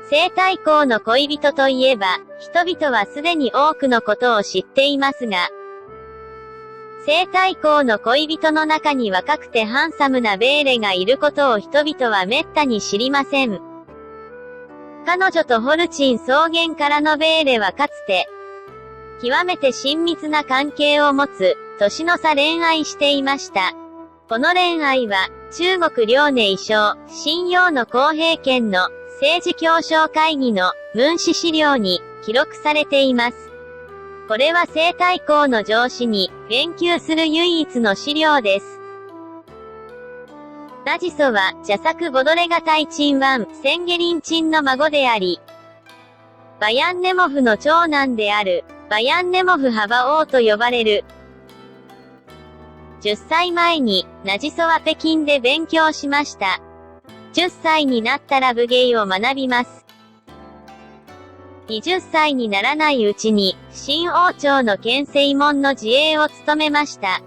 西太后の恋人といえば、人々はすでに多くのことを知っていますが、西太后の恋人の中に若くてハンサムなベーレがいることを人々は滅多に知りません。彼女とホルチン草原からのベーレはかつて、極めて親密な関係を持つ、年の差恋愛していました。この恋愛は、中国遼寧省、信陽の公平県の政治協商会議の文史資料に記録されています。これは西太后の上司に言及する唯一の資料です。ナジソは、邪作ボドレガ大鎮王、センゲリン鎮の孫であり、バヤンネモフの長男である、バヤンネモフハバ王と呼ばれる。10歳前に、ナジソは北京で勉強しました。10歳になったら武芸を学びます。20歳にならないうちに、新王朝の県正門の自衛を務めました。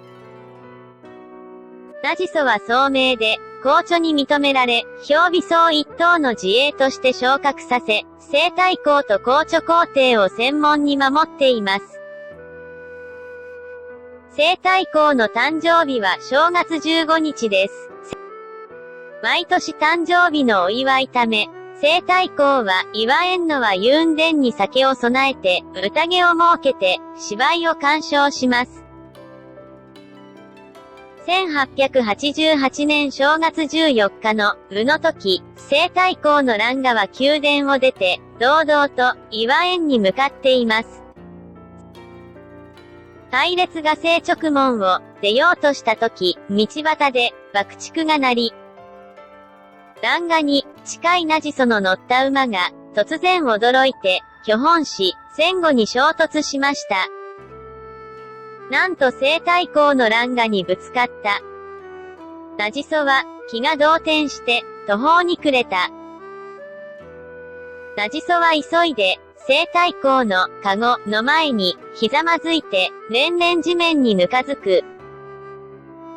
ナジソは聡明で、公著に認められ、標備曹一等の自衛として昇格させ、西太后と公著皇帝を専門に守っています。西太后の誕生日は正月15日です。毎年誕生日のお祝いため、西太后は祝えんのはユンデンに酒を備えて、宴を設けて、芝居を鑑賞します。1888年正月14日の卯の時、西太后の蘭華は宮殿を出て、堂々と祝えんに向かっています。隊列が正直門を出ようとした時、道端で爆竹が鳴り、蘭華に近いナジソの乗った馬が突然驚いて、巨本し、前後に衝突しました。なんと西太后の蘭華にぶつかった。ナジソは気が動転して途方に暮れた。ナジソは急いで西太后のカゴの前にひざまずいて連々地面にぬかずく。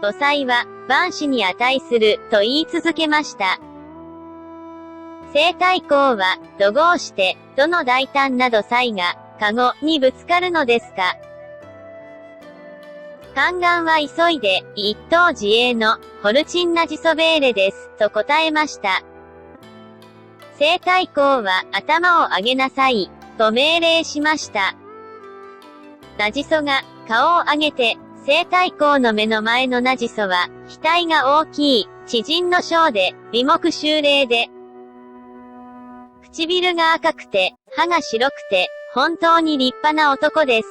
母妻は万死に値すると言い続けました。西太后は怒号して、どの大胆など妻がカゴにぶつかるのですか。宦官は急いで、一等自衛のホルチンナジソベーレです、と答えました。西太后は頭を上げなさい、と命令しました。ナジソが顔を上げて、西太后の目の前のナジソは、額が大きい、知人の将で、眉目秀麗で、唇が赤くて、歯が白くて、本当に立派な男です。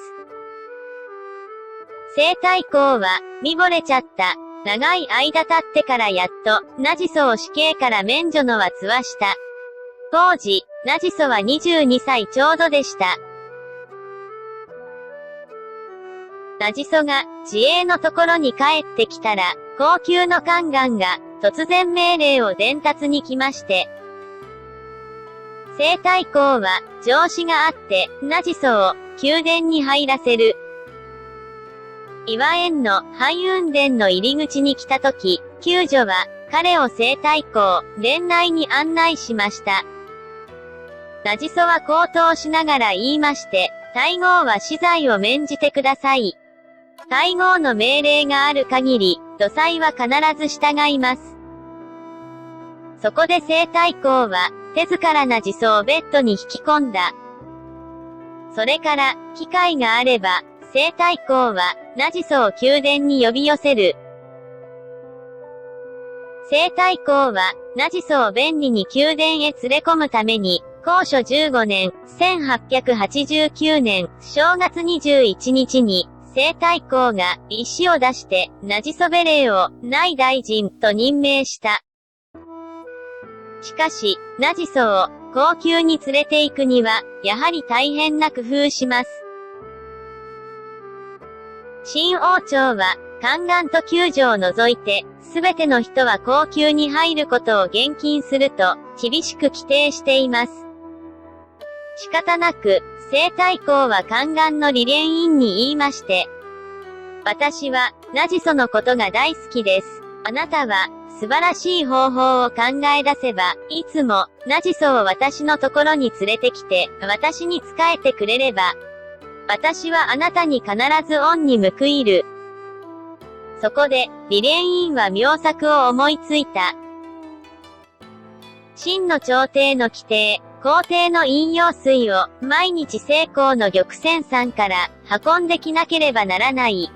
西太后は、見惚れちゃった。長い間経ってからやっと、ナジソを死刑から免除のはつわした。当時、ナジソは22歳ちょうどでした。ナジソが、自衛のところに帰ってきたら、高級の宦官が、突然命令を伝達に来まして、西太后は、上司があって、ナジソを、宮殿に入らせる。祝えんの、半雲殿の入り口に来たとき、宮女は、彼を西太后、殿内に案内しました。ナジソは口頭しながら言いまして、太后は死罪を免じてください。太后の命令がある限り、奴妻は必ず従います。そこで西太后は、手ずからナジソをベッドに引き込んだ。それから、機会があれば、西太后は、ナジソを宮殿に呼び寄せる。西太后は、ナジソを便利に宮殿へ連れ込むために、高所15年、1889年、正月21日に、西太后が、石を出して、ナジソベレーを、内大臣と任命した。しかし、ナジソを、皇宮に連れて行くには、やはり大変な工夫します。新王朝は、宦官と宮女を除いて、すべての人は皇宮に入ることを厳禁すると、厳しく規定しています。仕方なく、西太后は宦官の理蓮院に言いまして、私は、ナジソのことが大好きです。あなたは、素晴らしい方法を考え出せば、いつも、ナジソを私のところに連れてきて、私に仕えてくれれば、私はあなたに必ず恩に報いる。そこで、リレンインは妙策を思いついた。真の朝廷の規定、皇帝の飲用水を、毎日西高の玉泉山から運んできなければならない。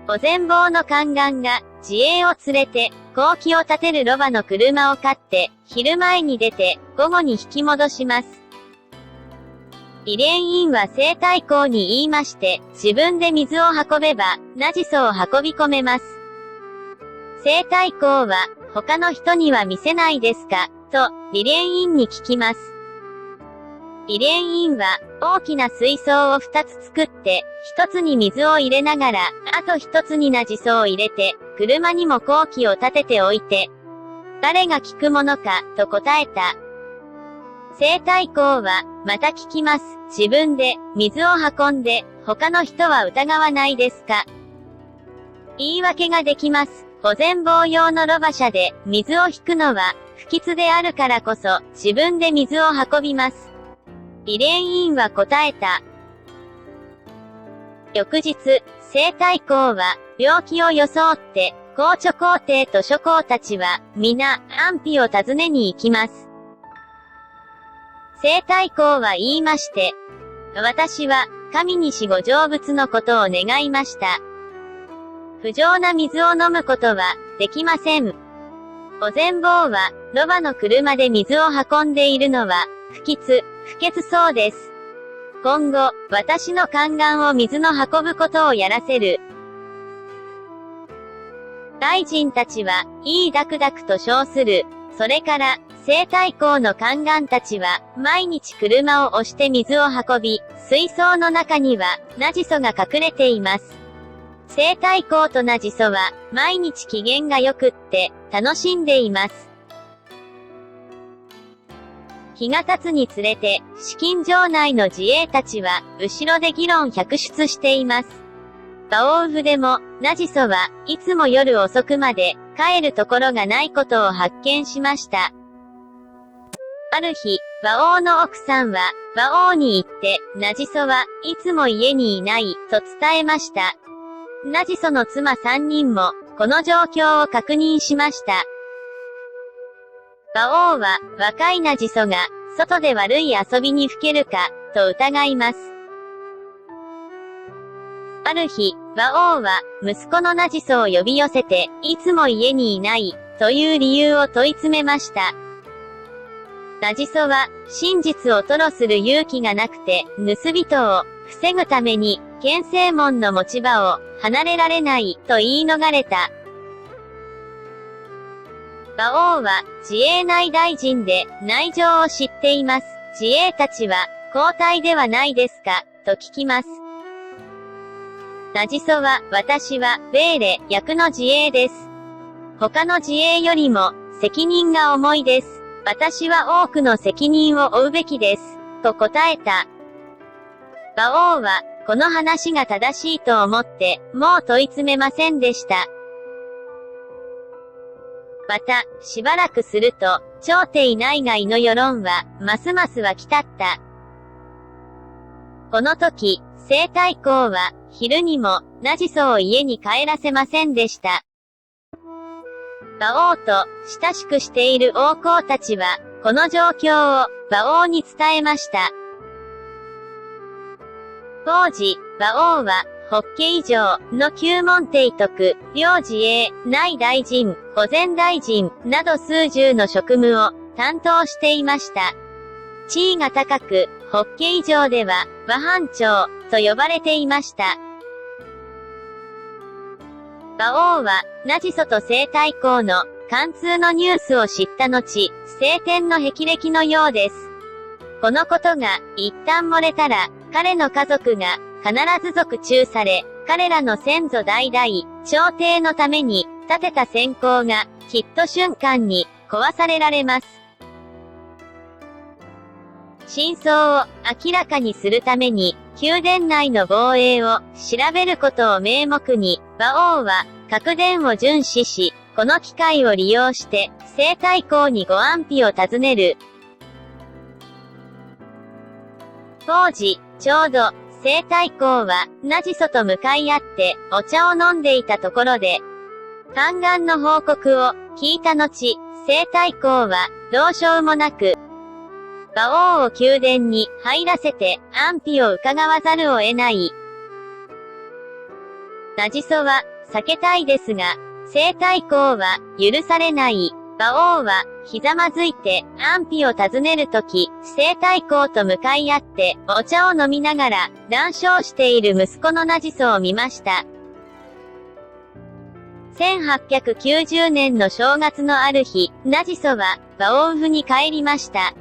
お膳房の宦官が、自衛を連れて、好機を立てるロバの車を買って、昼前に出て、午後に引き戻します。リレンインは西太后に言いまして、自分で水を運べば、ナジソを運び込めます。西太后は、他の人には見せないですかと、リレンインに聞きます。リレンインは、大きな水槽を2つ作って、1つに水を入れながら、あと1つにナジソを入れて、車にも好機を立てておいて、誰が聞くものか、と答えた。西太后は、また聞きます。自分で、水を運んで、他の人は疑わないですか。言い訳ができます。お膳房用のロバ車で、水を引くのは、不吉であるからこそ、自分で水を運びます。リレンインは答えた。翌日、西太后は、病気を装って、皇著皇帝と諸侯たちは、皆、安否を尋ねに行きます。西太后は言いまして、私は、神にしご成仏のことを願いました。不浄な水を飲むことは、できません。お膳房は、ロバの車で水を運んでいるのは、不潔そうです。今後、私の宦官を水の運ぶことをやらせる。大臣たちは、いいダクダクと称する。それから、西太后の宦官たちは、毎日車を押して水を運び、水槽の中には、ナジソが隠れています。西太后とナジソは、毎日機嫌が良くって、楽しんでいます。日が経つにつれて、紫禁城内の自衛たちは、後ろで議論百出しています。バオウフでも、ナジソはいつも夜遅くまで、帰るところがないことを発見しました。ある日、馬王の奥さんは、馬王に言って、ナジソはいつも家にいない、と伝えました。ナジソの妻3人も、この状況を確認しました。馬王は、若いナジソが、外で悪い遊びにふけるか、と疑います。ある日、馬王は、息子のナジソを呼び寄せて、いつも家にいない、という理由を問い詰めました。ナジソは、真実を吐露する勇気がなくて、盗人を防ぐために、建正門の持ち場を離れられない、と言い逃れた。馬王は、自衛内大臣で、内情を知っています。自衛たちは、交代ではないですか、と聞きます。ナジソは、私は、ベーレ、役の自衛です。他の自衛よりも、責任が重いです。私は多くの責任を負うべきです。と答えた。馬王は、この話が正しいと思って、もう問い詰めませんでした。また、しばらくすると、朝廷内外の世論は、ますます湧き立った。この時、西太后は、昼にも、ナジソを家に帰らせませんでした。馬王と、親しくしている王公たちは、この状況を、馬王に伝えました。当時、馬王は、法華以上の旧門提督、両自衛、内大臣、御前大臣、など数十の職務を担当していました。地位が高く、法華以上では、馬藩長、と呼ばれていました。馬王は、ナジソと西太后の貫通のニュースを知った後、晴天の霹靂のようです。このことが、一旦漏れたら、彼の家族が、必ず続中され、彼らの先祖代々、朝廷のために、立てた戦功が、きっと瞬間に、壊されられます。真相を明らかにするために、宮殿内の防衛を調べることを名目に、馬王は、各殿を巡視し、この機会を利用して、西太后にご安否を尋ねる。当時、ちょうど、西太后は、ナジソと向かい合って、お茶を飲んでいたところで、宦官の報告を聞いた後、西太后は、どうしようもなく、馬王を宮殿に入らせて安否を伺わざるを得ない。ナジソは、避けたいですが、西太后は、許されない。馬王は、ひざまずいて、安否を尋ねるとき、西太后と向かい合って、お茶を飲みながら、談笑している息子のナジソを見ました。1890年の正月のある日、ナジソは、馬王府に帰りました。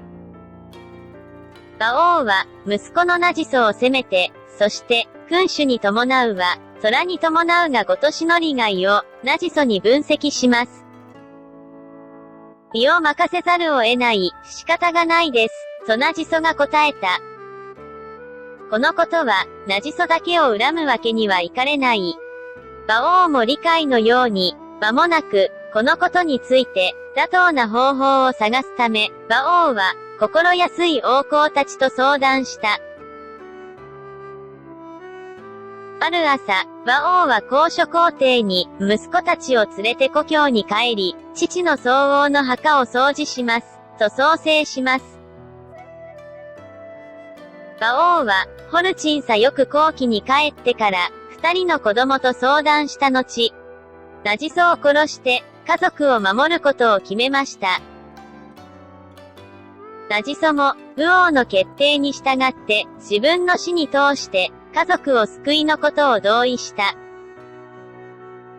馬王は、息子のナジソを責めて、そして、君主に伴うは、虎に伴うがごとしの利害を、ナジソに分析します。身を任せざるを得ない、仕方がないです、とナジソが答えた。このことは、ナジソだけを恨むわけにはいかれない。馬王も理解のように、間もなく、このことについて、妥当な方法を探すため、馬王は、心安い王公たちと相談した。ある朝、馬王は高所皇帝に、息子たちを連れて故郷に帰り、父の宗王の墓を掃除します、と創生します。馬王は、ホルチンさよく後期に帰ってから、二人の子供と相談した後、ナジソを殺して、家族を守ることを決めました。ナジソも、武王の決定に従って、自分の死に通して、家族を救いのことを同意した。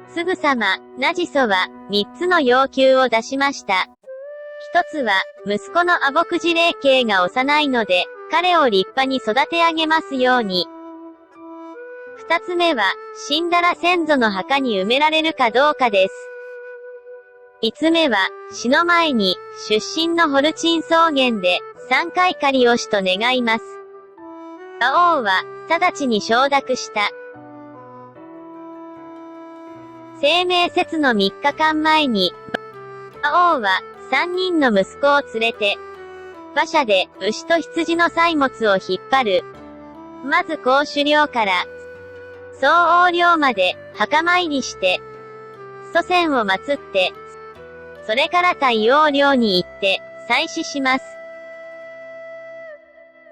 すぐさま、ナジソは、三つの要求を出しました。一つは、息子のアボクジ霊系が幼いので、彼を立派に育て上げますように。二つ目は、死んだら先祖の墓に埋められるかどうかです。三つ目は、死の前に、出身のホルチン草原で、3回狩りをしと願います。馬王は、直ちに承諾した。清明節の3日間前に、馬王は、3人の息子を連れて、馬車で、牛と羊の祭物を引っ張る。まず公主領から、総王領まで、墓参りして、祖先を祀って、それから太陽領に行って、祭祀します。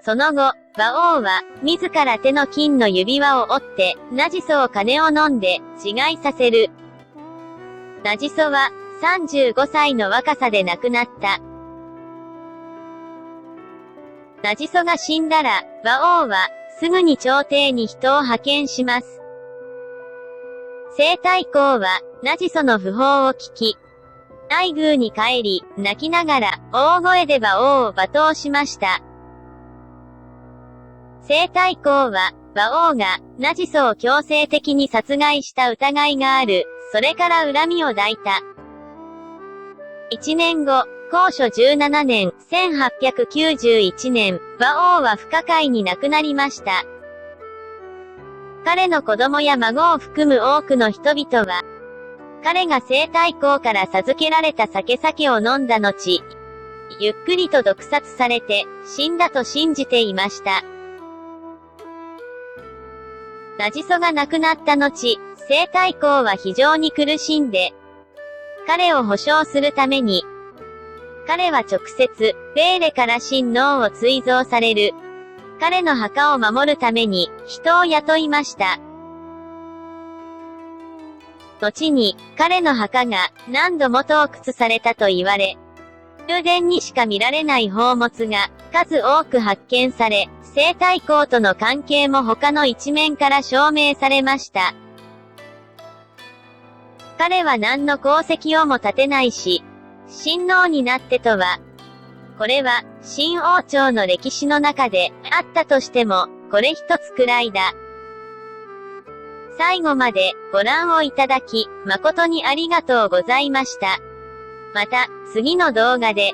その後、馬王は、自ら手の金の指輪を折って、ナジソを金を飲んで、自害させる。ナジソは、35歳の若さで亡くなった。ナジソが死んだら、馬王は、すぐに朝廷に人を派遣します。西太后は、ナジソの訃報を聞き、内宮に帰り、泣きながら、大声で馬王を罵倒しました。西太后は、馬王が、ナジソを強制的に殺害した疑いがある、それから恨みを抱いた。1年後、高所17年、1891年、馬王は不可解に亡くなりました。彼の子供や孫を含む多くの人々は、彼が西太后から授けられた酒を飲んだ後、ゆっくりと毒殺されて、死んだと信じていました。ナジソが亡くなった後、西太后は非常に苦しんで、彼を保証するために、彼は直接、ベーレから神農を追贈される。彼の墓を守るために、人を雇いました。後に、彼の墓が何度も盗掘されたと言われ、宮殿にしか見られない宝物が数多く発見され、西太后との関係も他の一面から証明されました。彼は何の功績をも立てないし、神農になってとは、これは、新王朝の歴史の中で、あったとしても、これ一つくらいだ。最後まで、ご覧をいただき、誠にありがとうございました。また、次の動画で、